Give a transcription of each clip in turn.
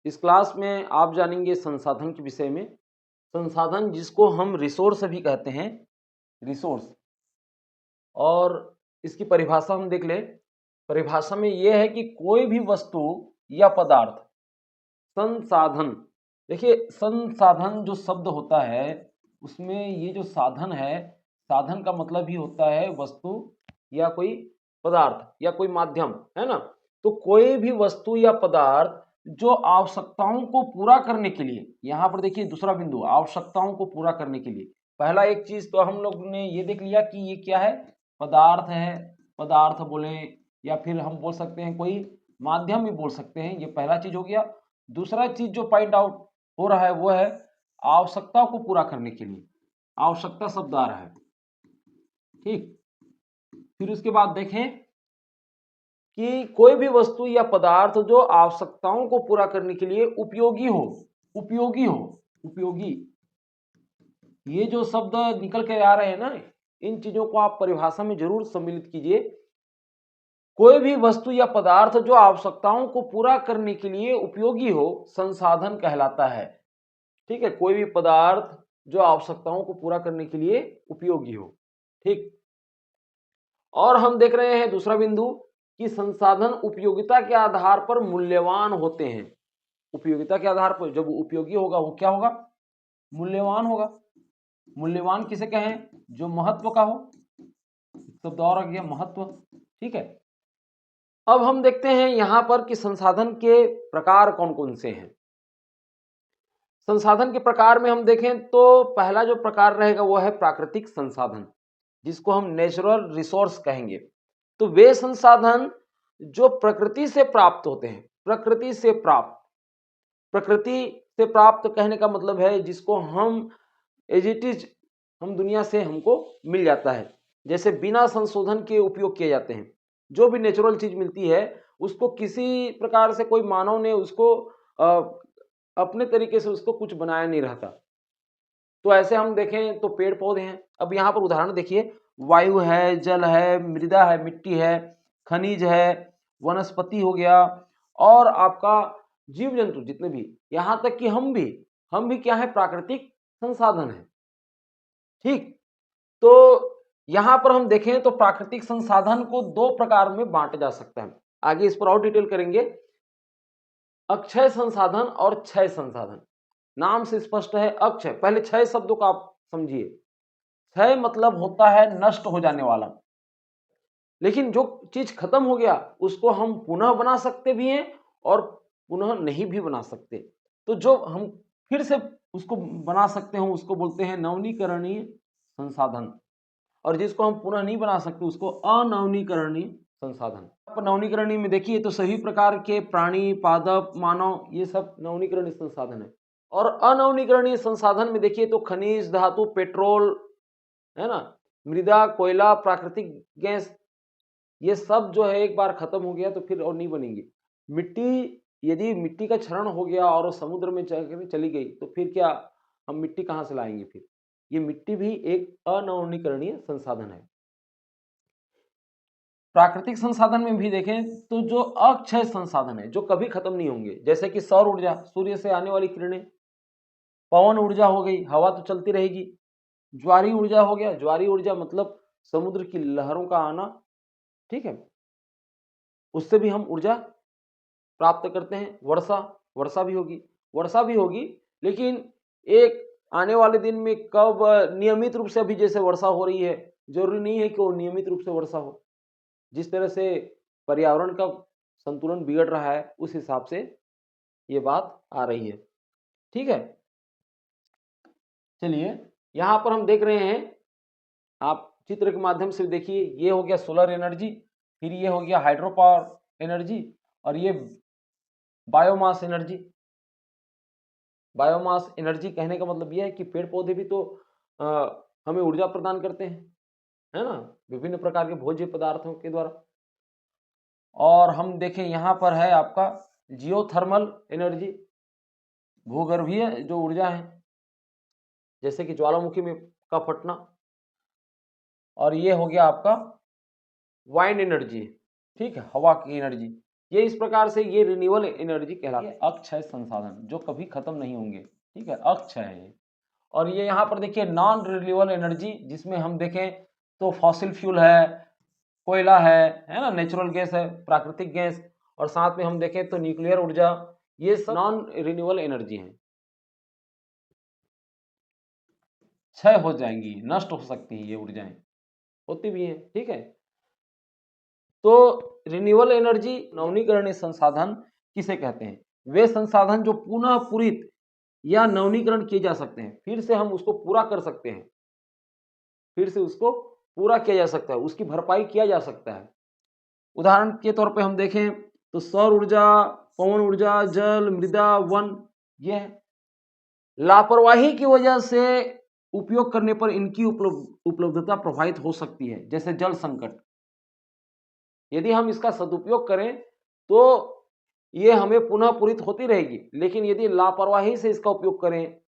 इस क्लास में आप जानेंगे संसाधन के विषय में। संसाधन जिसको हम रिसोर्स भी कहते हैं, रिसोर्स। और इसकी परिभाषा हम देख लें। परिभाषा में यह है कि कोई भी वस्तु या पदार्थ संसाधन। देखिए, संसाधन जो शब्द होता है उसमें ये जो साधन है, साधन का मतलब ही होता है वस्तु या कोई पदार्थ या कोई माध्यम, है ना। तो कोई भी वस्तु या पदार्थ जो आवश्यकताओं को पूरा करने के लिए, यहाँ पर देखिए दूसरा बिंदु, आवश्यकताओं को पूरा करने के लिए। पहला एक चीज तो हम लोग ने ये देख लिया कि ये क्या है, पदार्थ है, पदार्थ बोले या फिर हम बोल सकते हैं कोई माध्यम भी बोल सकते हैं, ये पहला चीज हो गया। दूसरा चीज जो पॉइंट आउट हो रहा है वो है आवश्यकता को पूरा करने के लिए, आवश्यकता शब्द आ रहा है, ठीक। फिर उसके बाद देखें कि कोई भी वस्तु या पदार्थ जो आवश्यकताओं को पूरा करने के लिए उपयोगी हो, उपयोगी हो, उपयोगी। ये जो शब्द निकल के आ रहे हैं ना, इन चीजों को आप परिभाषा में जरूर सम्मिलित कीजिए। कोई भी वस्तु या पदार्थ जो आवश्यकताओं को पूरा करने के लिए उपयोगी हो, संसाधन कहलाता है, ठीक है। कोई भी पदार्थ जो आवश्यकताओं को पूरा करने के लिए उपयोगी हो, ठीक। और हम देख रहे हैं दूसरा बिंदु कि संसाधन उपयोगिता के आधार पर मूल्यवान होते हैं। उपयोगिता के आधार पर जब उपयोगी होगा वो क्या होगा, मूल्यवान होगा। मूल्यवान किसे कहें, जो महत्व का हो। शब्द और आ गया महत्व, ठीक है। अब हम देखते हैं यहां पर कि संसाधन के प्रकार कौन कौन से हैं। संसाधन के प्रकार में हम देखें तो पहला जो प्रकार रहेगा वो है प्राकृतिक संसाधन, जिसको हम नेचुरल रिसोर्स कहेंगे। तो वे संसाधन जो प्रकृति से प्राप्त होते हैं, प्रकृति से प्राप्त, प्रकृति से प्राप्त कहने का मतलब है जिसको हम एज इट इज, हम दुनिया से हमको मिल जाता है, जैसे बिना संशोधन के उपयोग किए जाते हैं। जो भी नेचुरल चीज मिलती है उसको किसी प्रकार से कोई मानव ने उसको अपने तरीके से उसको कुछ बनाया नहीं रहता। तो ऐसे हम देखें तो पेड़ पौधे हैं। अब यहाँ पर उदाहरण देखिए, वायु है, जल है, मृदा है, मिट्टी है, खनिज है, वनस्पति हो गया, और आपका जीव जंतु जितने भी, यहाँ तक कि हम भी क्या है, प्राकृतिक संसाधन है, ठीक। तो यहां पर हम देखें तो प्राकृतिक संसाधन को दो प्रकार में बांटा जा सकता है। आगे इस पर और डिटेल करेंगे। अक्षय संसाधन और क्षय संसाधन। नाम से स्पष्ट है अक्षय। पहले क्षय शब्दों को आप समझिए। क्षय मतलब होता है नष्ट हो जाने वाला, लेकिन जो चीज खत्म हो गया उसको हम पुनः बना सकते भी हैं और पुनः नहीं भी बना सकते। तो जो हम फिर से उसको बना सकते हैं उसको बोलते हैं नवीनीकरणीय संसाधन, और जिसको हम पुनः नहीं बना सकते उसको अनवीनीकरणीय संसाधन। नवीनीकरणीय में देखिए तो सभी प्रकार के प्राणी, पादप, मानव, ये सब नवीनीकरणीय संसाधन है। और अनवीनीकरणीय संसाधन में देखिए तो खनिज, धातु, पेट्रोल, है ना, मृदा, कोयला, प्राकृतिक गैस, ये सब जो है एक बार खत्म हो गया तो फिर और नहीं बनेंगे। मिट्टी, यदि मिट्टी का क्षरण हो गया और वो समुद्र में चली गई तो फिर क्या, हम मिट्टी कहाँ से लाएंगे फिर। ये मिट्टी भी एक अनवीनीकरणीय संसाधन है। प्राकृतिक संसाधन में भी देखें तो जो अक्षय संसाधन है, जो कभी खत्म नहीं होंगे, जैसे कि सौर ऊर्जा, सूर्य से आने वाली किरणें, पवन ऊर्जा हो गई, हवा तो चलती रहेगी, ज्वारी ऊर्जा हो गया, ज्वारी ऊर्जा मतलब समुद्र की लहरों का आना, ठीक है, उससे भी हम ऊर्जा प्राप्त करते हैं। वर्षा, वर्षा भी होगी, वर्षा भी होगी, लेकिन एक आने वाले दिन में कब नियमित रूप से, अभी जैसे वर्षा हो रही है, जरूरी नहीं है कि वो नियमित रूप से वर्षा हो। जिस तरह से पर्यावरण का संतुलन बिगड़ रहा है उस हिसाब से ये बात आ रही है, ठीक है। चलिए यहां पर हम देख रहे हैं, आप चित्र के माध्यम से देखिए, ये हो गया सोलर एनर्जी, फिर ये हो गया हाइड्रो पावर एनर्जी, और ये बायोमास एनर्जी। बायोमास एनर्जी कहने का मतलब यह है कि पेड़ पौधे भी तो हमें ऊर्जा प्रदान करते हैं, है ना, विभिन्न प्रकार के भोज्य पदार्थों के द्वारा। और हम देखें यहाँ पर है आपका जियोथर्मल एनर्जी, भूगर्भीय जो ऊर्जा है, जैसे कि ज्वालामुखी में का फटना। और ये हो गया आपका वाइंड एनर्जी, ठीक है, हवा की एनर्जी। ये इस प्रकार से ये रिन्यूएबल एनर्जी कहलाती है। अक्षय संसाधन जो कभी खत्म नहीं होंगे, ठीक है, अक्षय है। और ये यहाँ पर देखिए नॉन रिन्यूएबल एनर्जी, जिसमें हम देखें तो फॉसिल फ्यूल है, कोयला है ना, नेचुरल गैस है, प्राकृतिक गैस, और साथ में हम देखें तो न्यूक्लियर ऊर्जा, ये सब नॉन रिन्यूएबल एनर्जी है, क्षय हो जाएंगी, नष्ट हो सकती हैं, ये ऊर्जाएं होती भी हैं, ठीक है। तो रिन्यूएबल एनर्जी, नवीकरणीय संसाधन किसे कहते हैं? वे संसाधन जो पुनः पूरित या नवीनीकरण किए जा सकते हैं, फिर से हम उसको पूरा कर सकते हैं, फिर से उसको पूरा किया जा सकता है, उसकी भरपाई किया जा सकता है। उदाहरण के तौर पे हम देखें तो सौर ऊर्जा, पवन ऊर्जा, जल, मृदा, वन, ये है। लापरवाही की वजह से उपयोग करने पर इनकी उपलब्धता प्रभावित हो सकती है, जैसे जल संकट। यदि हम इसका सदुपयोग करें तो ये हमें पुनः पूरित होती रहेगी, लेकिन यदि लापरवाही से इसका उपयोग करें,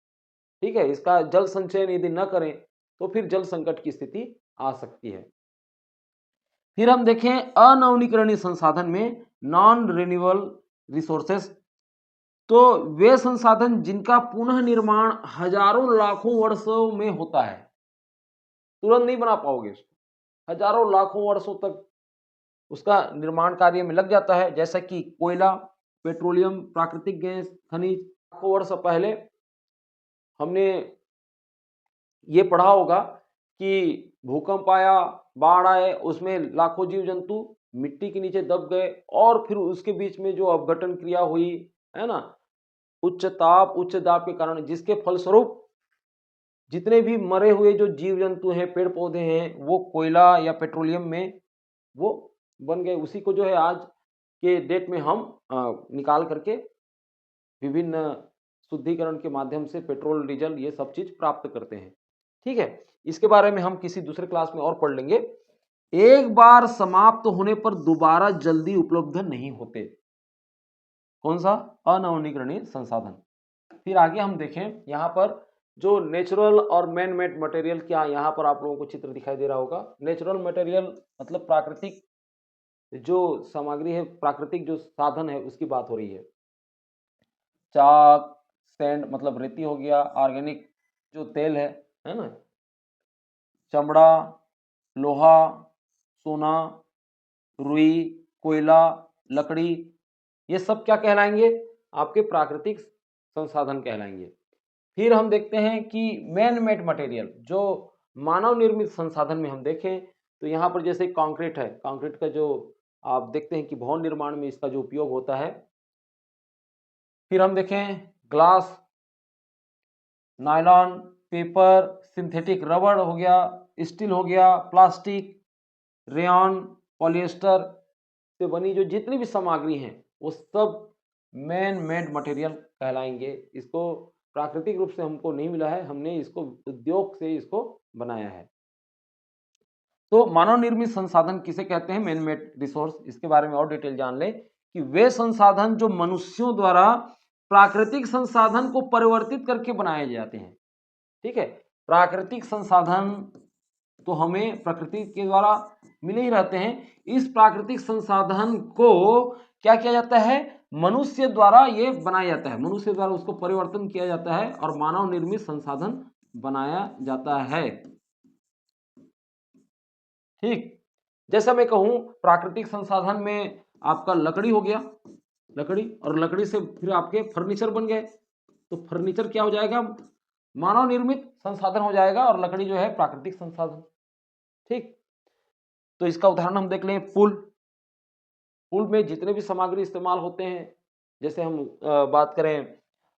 ठीक है, इसका जल संचयन यदि न करें तो फिर जल संकट की स्थिति आ सकती है। फिर हम देखें अनवीकरणीय संसाधन में नॉन रिन्यूएबल रिसोर्सेस, तो वे संसाधन जिनका पुनः निर्माण हजारों लाखों वर्षों में होता है, तुरंत नहीं बना पाओगे उसको, हजारों लाखों वर्षों तक उसका निर्माण कार्य में लग जाता है, जैसा कि कोयला, पेट्रोलियम, प्राकृतिक गैस, खनिज। लाखों वर्ष पहले हमने ये पढ़ा होगा कि भूकंप आया, बाढ़ आए, उसमें लाखों जीव जंतु मिट्टी के नीचे दब गए, और फिर उसके बीच में जो अपघटन क्रिया हुई है ना, उच्च ताप उच्च दाब के कारण, जिसके फलस्वरूप जितने भी मरे हुए जो जीव जंतु हैं, पेड़ पौधे हैं, वो कोयला या पेट्रोलियम में वो बन गए। उसी को जो है आज के डेट में हम निकाल करके विभिन्न शुद्धिकरण के माध्यम से पेट्रोल, डीजल, ये सब चीज प्राप्त करते हैं, ठीक है। इसके बारे में हम किसी दूसरे क्लास में और पढ़ लेंगे। एक बार समाप्त होने पर दोबारा जल्दी उपलब्ध नहीं होते, कौन सा? अनवीकरणीय संसाधन। फिर आगे हम देखें यहाँ पर जो नेचुरल और मैन मेड मटेरियल, क्या यहाँ पर आप लोगों को चित्र दिखाई दे रहा होगा। नेचुरल मटेरियल मतलब प्राकृतिक जो सामग्री है, प्राकृतिक जो साधन है, उसकी बात हो रही है। चाक, सैंड मतलब रेती हो गया, ऑर्गेनिक जो तेल है ना, चमड़ा, लोहा, सोना, रुई, कोयला, लकड़ी, ये सब क्या कहलाएंगे? आपके प्राकृतिक संसाधन कहलाएंगे। फिर हम देखते हैं कि मैन मेड मटेरियल, जो मानव निर्मित संसाधन में हम देखें तो यहाँ पर जैसे कंक्रीट है, कंक्रीट का जो आप देखते हैं कि भवन निर्माण में इसका जो उपयोग होता है। फिर हम देखें ग्लास, नायलॉन, पेपर, सिंथेटिक रबड़ हो गया, स्टील हो गया, प्लास्टिक, रेयन, पॉलिएस्टर से बनी जो जितनी भी सामग्री हैं, वो सब मैन मेड मटेरियल कहलाएंगे। इसको प्राकृतिक रूप से हमको नहीं मिला है, हमने इसको उद्योग से इसको बनाया है। तो मानव निर्मित संसाधन किसे कहते हैं? Man made resource. इसके बारे में और डिटेल जान लें कि वे संसाधन जो मनुष्यों द्वारा प्राकृतिक संसाधन को परिवर्तित करके बनाए जाते हैं, ठीक है। प्राकृतिक संसाधन तो हमें प्रकृति के द्वारा मिले ही रहते हैं। इस प्राकृतिक संसाधन को क्या किया जाता है? मनुष्य द्वारा ये बनाया जाता है, मनुष्य द्वारा उसको परिवर्तन किया जाता है और मानव निर्मित संसाधन बनाया जाता है, ठीक। जैसा मैं कहूं प्राकृतिक संसाधन में आपका लकड़ी हो गया, लकड़ी, और लकड़ी से फिर आपके फर्नीचर बन गए, तो फर्नीचर क्या हो जाएगा? मानव निर्मित संसाधन हो जाएगा, और लकड़ी जो है प्राकृतिक संसाधन, ठीक। तो इसका उदाहरण हम देख लें, पुल। पुल में जितने भी सामग्री इस्तेमाल होते हैं, जैसे हम बात करें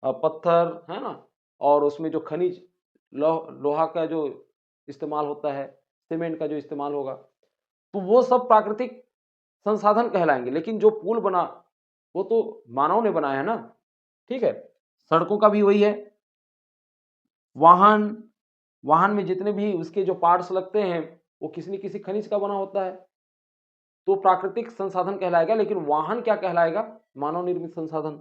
पत्थर है ना, और उसमें जो खनिज लोहा का जो इस्तेमाल होता है, सीमेंट का जो इस्तेमाल होगा, तो वो सब प्राकृतिक संसाधन कहलाएंगे। लेकिन जो पुल बना वो तो मानव ने बनाया है ना, ठीक है। सड़कों का भी वही है, वाहन, वाहन में जितने भी उसके जो पार्ट्स लगते हैं वो किसी न किसी खनिज का बना होता है, तो प्राकृतिक संसाधन कहलाएगा। लेकिन वाहन क्या कहलाएगा? मानव निर्मित संसाधन।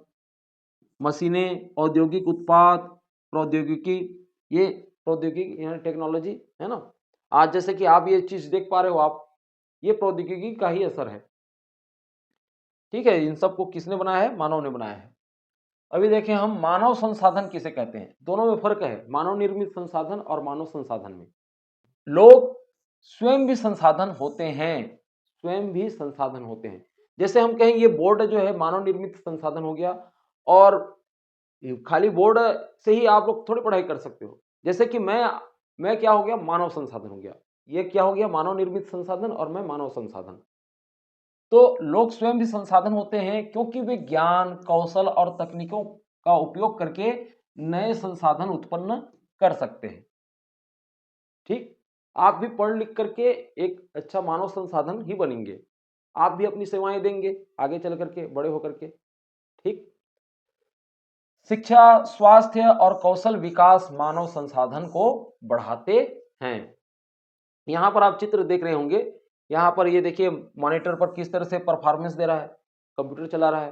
मशीनें, औद्योगिक उत्पाद, प्रौद्योगिकी, ये प्रौद्योगिकी यानी टेक्नोलॉजी है ना। आज जैसे कि आप ये चीज देख पा रहे हो, आप ये प्रौद्योगिकी का ही असर है। ठीक है, इन सबको किसने बनाया है? मानव ने बनाया है। अभी देखें हम मानव संसाधन किसे कहते हैं, दोनों में फर्क है, मानव निर्मित संसाधन और मानव संसाधन में। लोग स्वयं भी संसाधन होते हैं, स्वयं भी संसाधन होते हैं। जैसे हम कहेंगे ये बोर्ड जो है मानव निर्मित संसाधन हो गया, और खाली बोर्ड से ही आप लोग थोड़ी पढ़ाई कर सकते हो। जैसे कि मैं क्या हो गया? मानव संसाधन हो गया। ये क्या हो गया? मानव निर्मित संसाधन, और मैं मानव संसाधन। तो लोग स्वयं भी संसाधन होते हैं क्योंकि वे ज्ञान, कौशल और तकनीकों का उपयोग करके नए संसाधन उत्पन्न कर सकते हैं। ठीक, आप भी पढ़ लिख करके एक अच्छा मानव संसाधन ही बनेंगे, आप भी अपनी सेवाएं देंगे आगे चल करके, बड़े होकर के। ठीक, शिक्षा, स्वास्थ्य और कौशल विकास मानव संसाधन को बढ़ाते हैं। यहां पर आप चित्र देख रहे होंगे, यहां पर ये देखिए मॉनिटर पर किस तरह से परफॉर्मेंस दे रहा है, कंप्यूटर चला रहा है।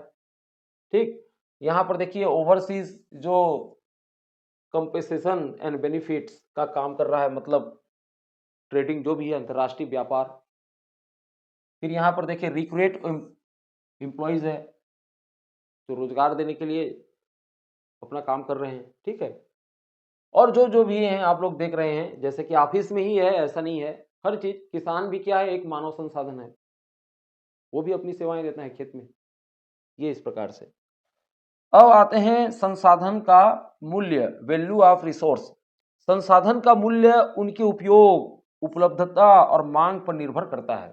ठीक, यहां पर देखिए ओवरसीज जो कंपेसेशन एंड बेनिफिट्स का काम कर रहा है, मतलब ट्रेडिंग जो भी है, अंतर्राष्ट्रीय व्यापार। फिर यहाँ पर देखिए रिक्रूट एम्प्लॉयज है, जो रोजगार देने के लिए अपना काम कर रहे हैं। ठीक है, और जो जो भी हैं आप लोग देख रहे हैं, जैसे कि ऑफिस में ही है, ऐसा नहीं है, हर चीज। किसान भी क्या है? एक मानव संसाधन है, वो भी अपनी सेवाएं देता है खेत में। ये इस प्रकार से। अब आते हैं संसाधन का मूल्य, वैल्यू ऑफ रिसोर्स। संसाधन का मूल्य उनके उपयोग, उपलब्धता और मांग पर निर्भर करता है।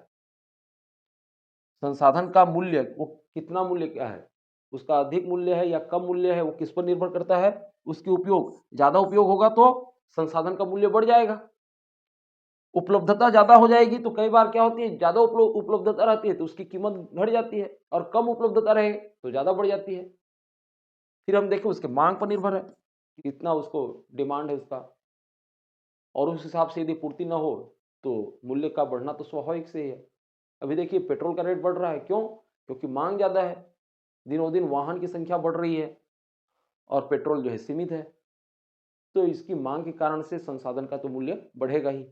संसाधन का मूल्य, वो कितना मूल्य क्या है, उसका अधिक मूल्य है या कम मूल्य है, वो किस पर निर्भर करता है? उसके उपयोग। ज्यादा उपयोग होगा तो संसाधन का मूल्य बढ़ जाएगा। उपलब्धता ज्यादा हो जाएगी तो कई बार क्या होती है, ज्यादा उपलब्धता रहती है तो उसकी कीमत घट जाती है, और कम उपलब्धता रहे तो ज्यादा बढ़ जाती है। फिर हम देखें उसके मांग पर निर्भर है, कितना उसको डिमांड है उसका, और उस हिसाब से यदि पूर्ति ना हो तो मूल्य का बढ़ना तो स्वाभाविक से ही है। अभी देखिए पेट्रोल का रेट बढ़ रहा है, क्यों? क्योंकि मांग ज्यादा है, दिनों दिन वाहन की संख्या बढ़ रही है और पेट्रोल जो है सीमित है, तो इसकी मांग के कारण से संसाधन का तो मूल्य बढ़ेगा ही।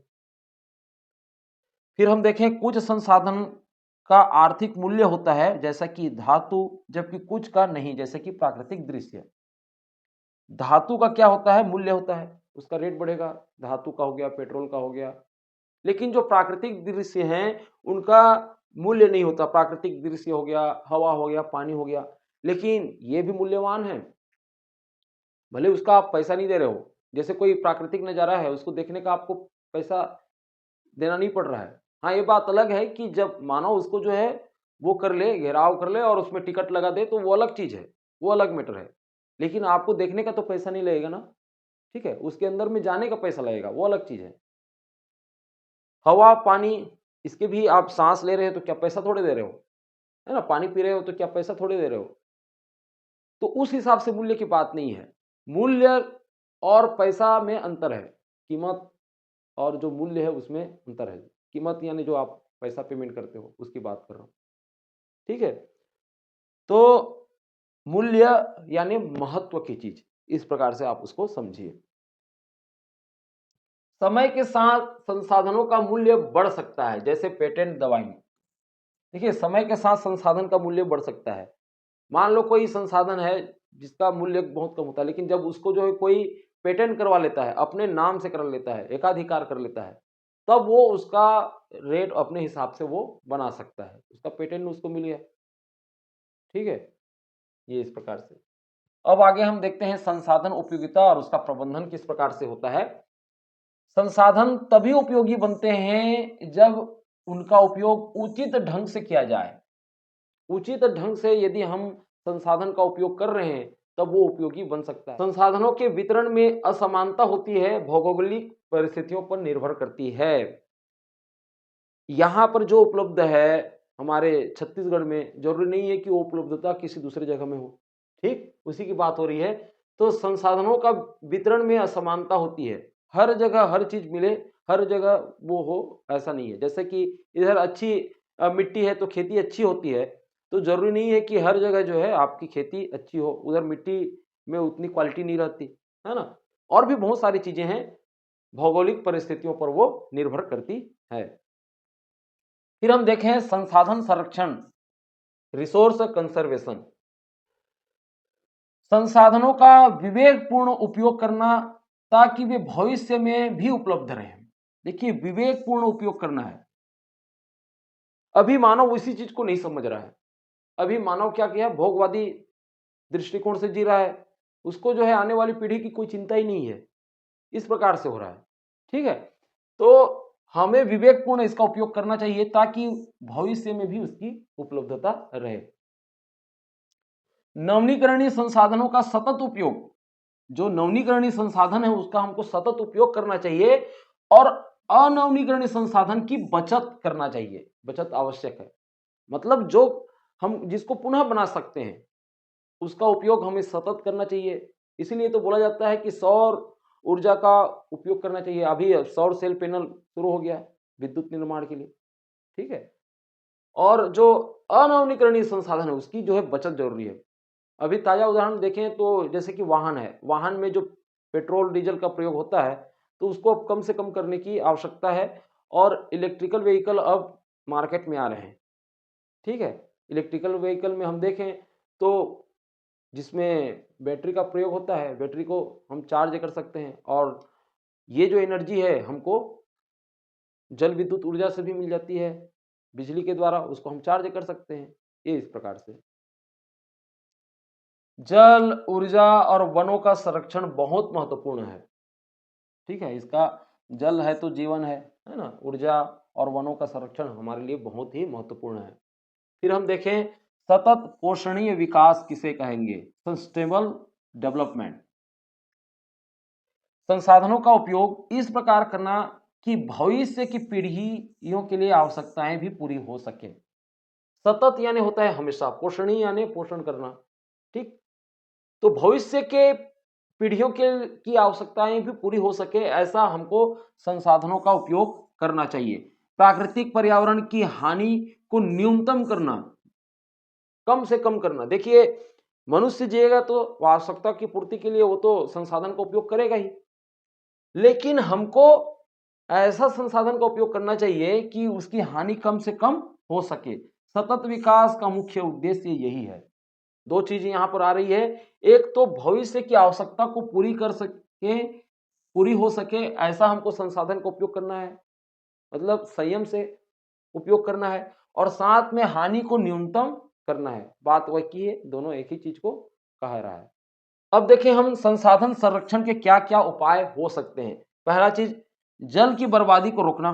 फिर हम देखें कुछ संसाधन का आर्थिक मूल्य होता है, जैसा कि धातु, जबकि कुछ का नहीं, जैसे कि प्राकृतिक दृश्य। धातु का क्या होता है? मूल्य होता है, उसका रेट बढ़ेगा, धातु का हो गया, पेट्रोल का हो गया। लेकिन जो प्राकृतिक दृश्य हैं उनका मूल्य नहीं होता। प्राकृतिक दृश्य हो गया, हवा हो गया, पानी हो गया, लेकिन ये भी मूल्यवान है, भले उसका आप पैसा नहीं दे रहे हो। जैसे कोई प्राकृतिक नजारा है, उसको देखने का आपको पैसा देना नहीं पड़ रहा है। हाँ, ये बात अलग है कि जब मानव उसको जो है वो कर ले, घेराव कर ले और उसमें टिकट लगा दे, तो वो अलग चीज है, वो अलग मैटर है। लेकिन आपको देखने का तो पैसा नहीं लगेगा ना, ठीक है, उसके अंदर में जाने का पैसा लगेगा, वो अलग चीज है। हवा, पानी, इसके भी आप सांस ले रहे हो तो क्या पैसा थोड़े दे रहे हो, है ना? पानी पी रहे हो तो क्या पैसा थोड़े दे रहे हो? तो उस हिसाब से मूल्य की बात नहीं है। मूल्य और पैसा में अंतर है, कीमत और जो मूल्य है उसमें अंतर है। कीमत यानी जो आप पैसा पेमेंट करते हो उसकी बात कर रहा हूं। ठीक है, तो मूल्य यानी महत्व की चीज, इस प्रकार से आप उसको समझिए। समय के साथ संसाधनों का मूल्य बढ़ सकता है, जैसे पेटेंट दवाई में। देखिए समय के साथ संसाधन का मूल्य बढ़ सकता है। मान लो कोई संसाधन है जिसका मूल्य बहुत कम होता है, लेकिन जब उसको जो है कोई पेटेंट करवा लेता है, अपने नाम से कर लेता है, एकाधिकार कर लेता है, तब वो उसका रेट अपने हिसाब से वो बना सकता है, उसका पेटेंट उसको मिल गया। ठीक है, ये इस प्रकार से। अब आगे हम देखते हैं संसाधन उपयोगिता और उसका प्रबंधन किस प्रकार से होता है। संसाधन तभी उपयोगी बनते हैं जब उनका उपयोग उचित ढंग से किया जाए। उचित ढंग से यदि हम संसाधन का उपयोग कर रहे हैं तब वो उपयोगी बन सकता है। संसाधनों के वितरण में असमानता होती है, भौगोलिक परिस्थितियों पर निर्भर करती है। यहाँ पर जो उपलब्ध है हमारे छत्तीसगढ़ में, जरूरी नहीं है कि वो उपलब्धता किसी दूसरी जगह में हो। ठीक, उसी की बात हो रही है। तो संसाधनों का वितरण में असमानता होती है, हर जगह हर चीज मिले, हर जगह वो हो, ऐसा नहीं है। जैसे कि इधर अच्छी मिट्टी है तो खेती अच्छी होती है, तो जरूरी नहीं है कि हर जगह जो है आपकी खेती अच्छी हो, उधर मिट्टी में उतनी क्वालिटी नहीं रहती, है ना? और भी बहुत सारी चीजें हैं, भौगोलिक परिस्थितियों पर वो निर्भर करती है। फिर हम देखें संसाधन संरक्षण, रिसोर्स कंजर्वेशन, संसाधनों का विवेकपूर्ण उपयोग करना ताकि वे भविष्य में भी उपलब्ध रहें। देखिए, विवेकपूर्ण उपयोग करना है। अभी मानव उसी चीज को नहीं समझ रहा है। अभी मानव क्या किया, भोगवादी दृष्टिकोण से जी रहा है। उसको जो है आने वाली पीढ़ी की कोई चिंता ही नहीं है। इस प्रकार से हो रहा है। ठीक है, तो हमें विवेकपूर्ण इसका उपयोग करना चाहिए ताकि भविष्य में भी उसकी उपलब्धता रहे। नवीनीकरणीय संसाधनों का सतत उपयोग, जो नवीनीकरणीय संसाधन है उसका हमको सतत उपयोग करना चाहिए और अनवीनीकरणीय संसाधन की बचत करना चाहिए। बचत आवश्यक है, मतलब जो हम जिसको पुनः बना सकते हैं उसका उपयोग हमें सतत करना चाहिए। इसीलिए तो बोला जाता है कि सौर ऊर्जा का उपयोग करना चाहिए। अभी सौर सेल पैनल शुरू हो गया है विद्युत निर्माण के लिए। ठीक है, और जो अनवीनीकरणीय संसाधन है उसकी जो है बचत जरूरी है। अभी ताजा उदाहरण देखें तो जैसे कि वाहन है, वाहन में जो पेट्रोल डीजल का प्रयोग होता है तो उसको अब कम से कम करने की आवश्यकता है। और इलेक्ट्रिकल व्हीकल अब मार्केट में आ रहे हैं। ठीक है, इलेक्ट्रिकल व्हीकल में हम देखें तो जिसमें बैटरी का प्रयोग होता है, बैटरी को हम चार्ज कर सकते हैं और ये जो एनर्जी है हमको जल विद्युत ऊर्जा से भी मिल जाती है, बिजली के द्वारा उसको हम चार्ज कर सकते हैं। ये इस प्रकार से जल, ऊर्जा और वनों का संरक्षण बहुत महत्वपूर्ण है। ठीक है, इसका जल है तो जीवन है ना। ऊर्जा और वनों का संरक्षण हमारे लिए बहुत ही महत्वपूर्ण है। फिर हम देखें सतत पोषणीय विकास किसे कहेंगे, सस्टेनेबल डेवलपमेंट। संसाधनों का उपयोग इस प्रकार करना कि भविष्य की पीढ़ियों के लिए आवश्यकताएं भी पूरी हो सके। सतत यानी होता है हमेशा, पोषणीय यानी पोषण करना। ठीक, तो भविष्य के पीढ़ियों के की आवश्यकताएं भी पूरी हो सके ऐसा हमको संसाधनों का उपयोग करना चाहिए। प्राकृतिक पर्यावरण की हानि को न्यूनतम करना, कम से कम करना। देखिए, मनुष्य जिएगा तो आवश्यकता की पूर्ति के लिए वो तो संसाधन का उपयोग करेगा ही, लेकिन हमको ऐसा संसाधन का उपयोग करना चाहिए कि उसकी हानि कम से कम हो सके। सतत विकास का मुख्य उद्देश्य यही है। दो चीजें यहां पर आ रही है, एक तो भविष्य की आवश्यकता को पूरी कर सके, पूरी हो सके ऐसा हमको संसाधन का उपयोग करना है, मतलब संयम से उपयोग करना है, और साथ में हानि को न्यूनतम करना है। बात वही की है, दोनों एक ही चीज को कह रहा है। अब देखें हम संसाधन संरक्षण के क्या क्या उपाय हो सकते हैं। पहला चीज, जल की बर्बादी को रोकना।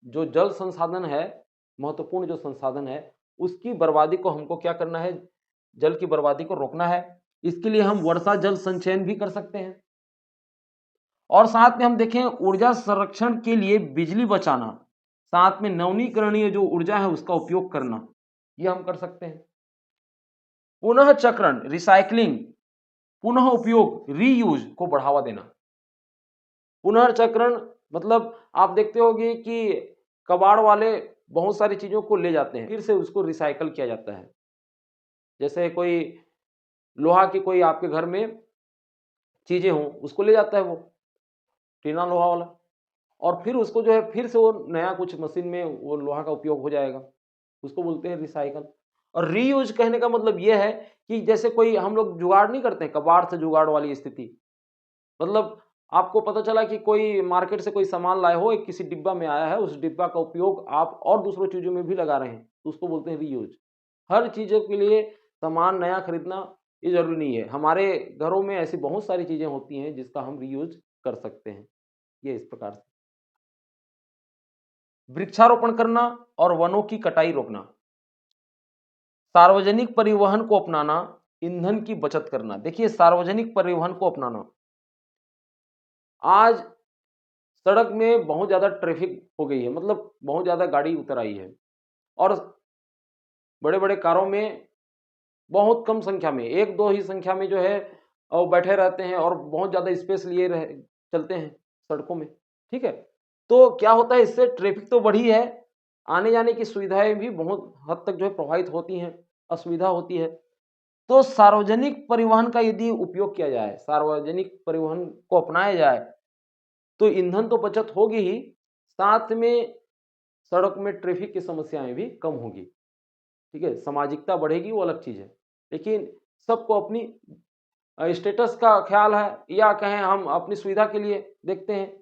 जो जल संसाधन है, महत्वपूर्ण जो संसाधन है, उसकी बर्बादी को हमको क्या करना है, जल की बर्बादी को रोकना है। इसके लिए हम वर्षा जल संचयन भी कर सकते हैं, और साथ में हम देखें ऊर्जा संरक्षण के लिए बिजली बचाना, साथ में नवीनीकरणीय जो ऊर्जा है उसका उपयोग करना, ये हम कर सकते हैं। पुनः चक्रण, रिसाइकलिंग, पुनः उपयोग, रीयूज को बढ़ावा देना। पुनर्चक्रण मतलब आप देखते होंगे कि कबाड़ वाले बहुत सारी चीजों को ले जाते हैं, फिर से उसको रिसाइकल किया जाता है। जैसे कोई लोहा की कोई आपके घर में चीजें हों, उसको ले जाता है वो टीना लोहा वाला, और फिर उसको जो है फिर से वो नया कुछ मशीन में वो लोहा का उपयोग हो जाएगा, उसको बोलते हैं रिसाइकल। और रीयूज कहने का मतलब ये है कि जैसे कोई हम लोग जुगाड़ नहीं करते हैं, कबाड़ से जुगाड़ वाली स्थिति, मतलब आपको पता चला कि कोई मार्केट से कोई सामान लाए हो, एक किसी डिब्बा में आया है, उस डिब्बा का उपयोग आप और दूसरों चीजों में भी लगा रहे हैं, तो उसको बोलते हैं रीयूज। हर चीजों के लिए सामान नया खरीदना ये जरूरी नहीं है। हमारे घरों में ऐसी बहुत सारी चीजें होती हैं जिसका हम रीयूज कर सकते हैं। ये इस प्रकार से वृक्षारोपण करना और वनों की कटाई रोकना, सार्वजनिक परिवहन को अपनाना, ईंधन की बचत करना। देखिए, सार्वजनिक परिवहन को अपनाना, आज सड़क में बहुत ज्यादा ट्रैफिक हो गई है, मतलब बहुत ज्यादा गाड़ी उतर आई है, और बड़े बड़े कारों में बहुत कम संख्या में, एक दो ही संख्या में जो है और बैठे रहते हैं और बहुत ज्यादा स्पेस लिए चलते हैं सड़कों में। ठीक है, तो क्या होता है, इससे ट्रैफिक तो बढ़ी है, आने जाने की सुविधाएं भी बहुत हद तक जो है प्रभावित होती हैं, असुविधा होती है। तो सार्वजनिक परिवहन का यदि उपयोग किया जाए, सार्वजनिक परिवहन को अपनाया जाए, तो ईंधन तो बचत होगी ही, साथ में सड़क में ट्रैफिक की समस्याएं भी कम होगी। ठीक है, सामाजिकता बढ़ेगी वो अलग चीज़ है, लेकिन सबको अपनी स्टेटस का ख्याल है, या कहें हम अपनी सुविधा के लिए देखते हैं।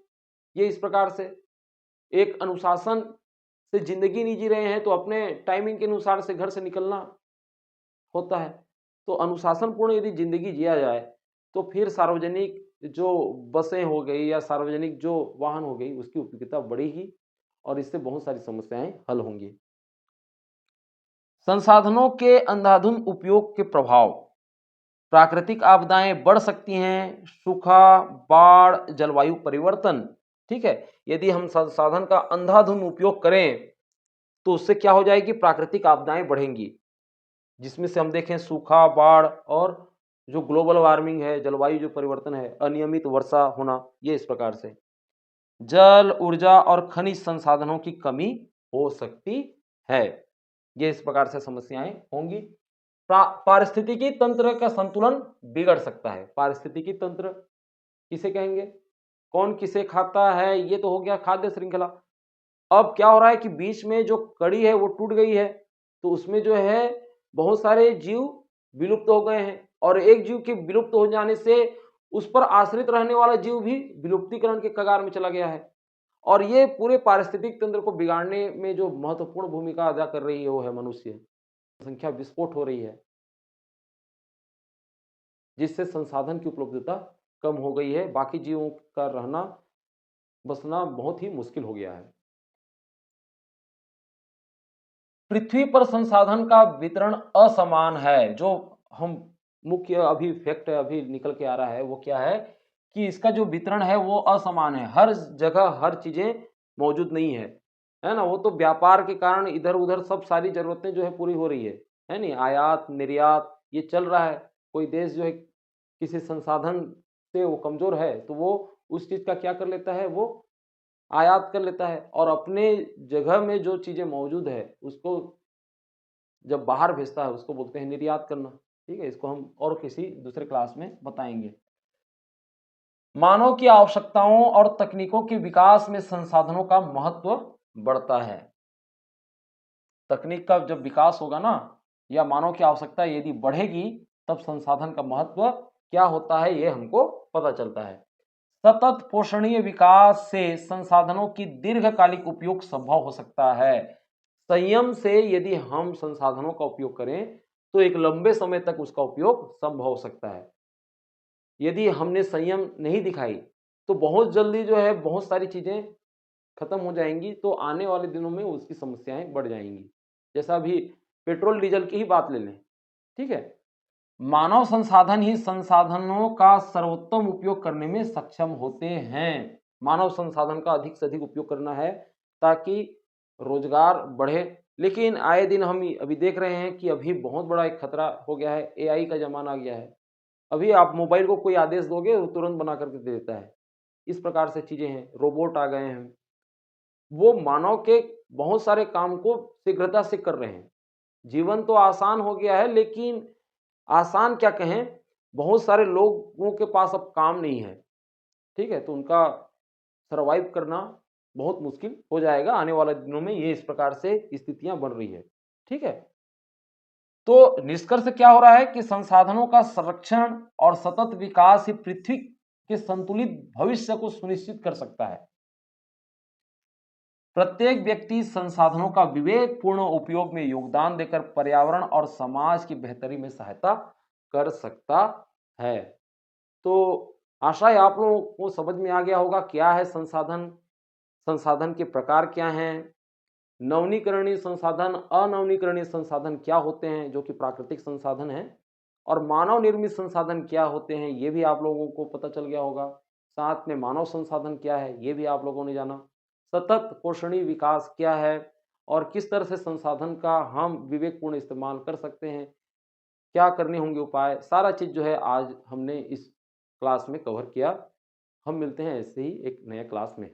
ये इस प्रकार से एक अनुशासन से ज़िंदगी नहीं जी रहे हैं, तो अपने टाइमिंग के अनुसार से घर से निकलना होता है। तो अनुशासनपूर्ण यदि ज़िंदगी जिया जाए, तो फिर सार्वजनिक जो बसें हो गई या सार्वजनिक जो वाहन हो गई, उसकी उपयोगिता बढ़ेगी और इससे बहुत सारी समस्याएँ हल होंगी। संसाधनों के अंधाधुंध उपयोग के प्रभाव। प्राकृतिक आपदाएं बढ़ सकती हैं, सूखा, बाढ़, जलवायु परिवर्तन। ठीक है, यदि हम संसाधन का अंधाधुंध उपयोग करें तो उससे क्या हो जाएगी, प्राकृतिक आपदाएं बढ़ेंगी, जिसमें से हम देखें सूखा, बाढ़ और जो ग्लोबल वार्मिंग है, जलवायु जो परिवर्तन है, अनियमित वर्षा होना, ये इस प्रकार से जल, ऊर्जा और खनिज संसाधनों की कमी हो सकती है। ये इस प्रकार से समस्याएं होंगी। पारिस्थितिकी तंत्र का संतुलन बिगड़ सकता है। पारिस्थितिकी तंत्र किसे कहेंगे, कौन किसे खाता है, ये तो हो गया खाद्य श्रृंखला। अब क्या हो रहा है कि बीच में जो कड़ी है वो टूट गई है, तो उसमें जो है बहुत सारे जीव विलुप्त हो गए हैं, और एक जीव के विलुप्त हो जाने से उस पर आश्रित रहने वाला जीव भी विलुप्तीकरण के कगार में चला गया है। और ये पूरे पारिस्थितिक तंत्र को बिगाड़ने में जो महत्वपूर्ण भूमिका अदा कर रही है वो है मनुष्य। संख्या विस्फोट हो रही है, जिससे संसाधन की उपलब्धता कम हो गई है, बाकी जीवों का रहना बसना बहुत ही मुश्किल हो गया है। पृथ्वी पर संसाधन का वितरण असमान है। जो हम मुख्य अभी फैक्ट अभी निकल के आ रहा है वो क्या है कि इसका जो वितरण है वो असमान है। हर जगह हर चीजें मौजूद नहीं है ना। वो तो व्यापार के कारण इधर उधर सब सारी जरूरतें जो है पूरी हो रही है नहीं, आयात निर्यात ये चल रहा है। कोई देश जो है किसी संसाधन से वो कमजोर है तो वो उस चीज का क्या कर लेता है, वो आयात कर लेता है, और अपने जगह में जो चीजें मौजूद है उसको जब बाहर भेजता है उसको बोलते हैं निर्यात करना। ठीक है, इसको हम और किसी दूसरे क्लास में बताएंगे। मानव की आवश्यकताओं और तकनीकों के विकास में संसाधनों का महत्व बढ़ता है। तकनीक का जब विकास होगा ना, या मानव की आवश्यकता यदि बढ़ेगी, तब संसाधन का महत्व क्या होता है ये हमको पता चलता है। सतत पोषणीय विकास से संसाधनों की दीर्घकालिक उपयोग संभव हो सकता है। संयम से यदि हम संसाधनों का उपयोग करें तो एक लंबे समय तक उसका उपयोग संभव हो सकता है। यदि हमने संयम नहीं दिखाई तो बहुत जल्दी जो है बहुत सारी चीजें खत्म हो जाएंगी, तो आने वाले दिनों में उसकी समस्याएं बढ़ जाएंगी। जैसा अभी पेट्रोल डीजल की ही बात ले लें। ठीक है, मानव संसाधन ही संसाधनों का सर्वोत्तम उपयोग करने में सक्षम होते हैं। मानव संसाधन का अधिक से अधिक उपयोग करना है ताकि रोजगार बढ़े। लेकिन आए दिन हम अभी देख रहे हैं कि अभी बहुत बड़ा एक खतरा हो गया है, एआई का जमाना आ गया है। अभी आप मोबाइल को कोई आदेश दोगे वो तुरंत बना करके दे देता है। इस प्रकार से चीजें हैं, रोबोट आ गए हैं, वो मानव के बहुत सारे काम को शीघ्रता से कर रहे हैं। जीवन तो आसान हो गया है, लेकिन आसान क्या कहें, बहुत सारे लोगों के पास अब काम नहीं है। ठीक है, तो उनका सरवाइव करना बहुत मुश्किल हो जाएगा आने वाले दिनों में। ये इस प्रकार से स्थितियां बन रही है। ठीक है, तो निष्कर्ष क्या हो रहा है कि संसाधनों का संरक्षण और सतत विकास ही पृथ्वी के संतुलित भविष्य को सुनिश्चित कर सकता है। प्रत्येक व्यक्ति संसाधनों का विवेकपूर्ण उपयोग में योगदान देकर पर्यावरण और समाज की बेहतरी में सहायता कर सकता है। तो आशा है आप लोगों को समझ में आ गया होगा क्या है संसाधन, संसाधन के प्रकार क्या हैं, नवीकरणीय संसाधन, अनवीकरणीय संसाधन क्या होते हैं जो कि प्राकृतिक संसाधन हैं, और मानव निर्मित संसाधन क्या होते हैं ये भी आप लोगों को पता चल गया होगा। साथ में मानव संसाधन क्या है ये भी आप लोगों ने जाना। सतत पोषणीय विकास क्या है और किस तरह से संसाधन का हम विवेकपूर्ण इस्तेमाल कर सकते हैं, क्या करने होंगे उपाय, सारा चीज़ जो है आज हमने इस क्लास में कवर किया। हम मिलते हैं ऐसे ही एक नए क्लास में।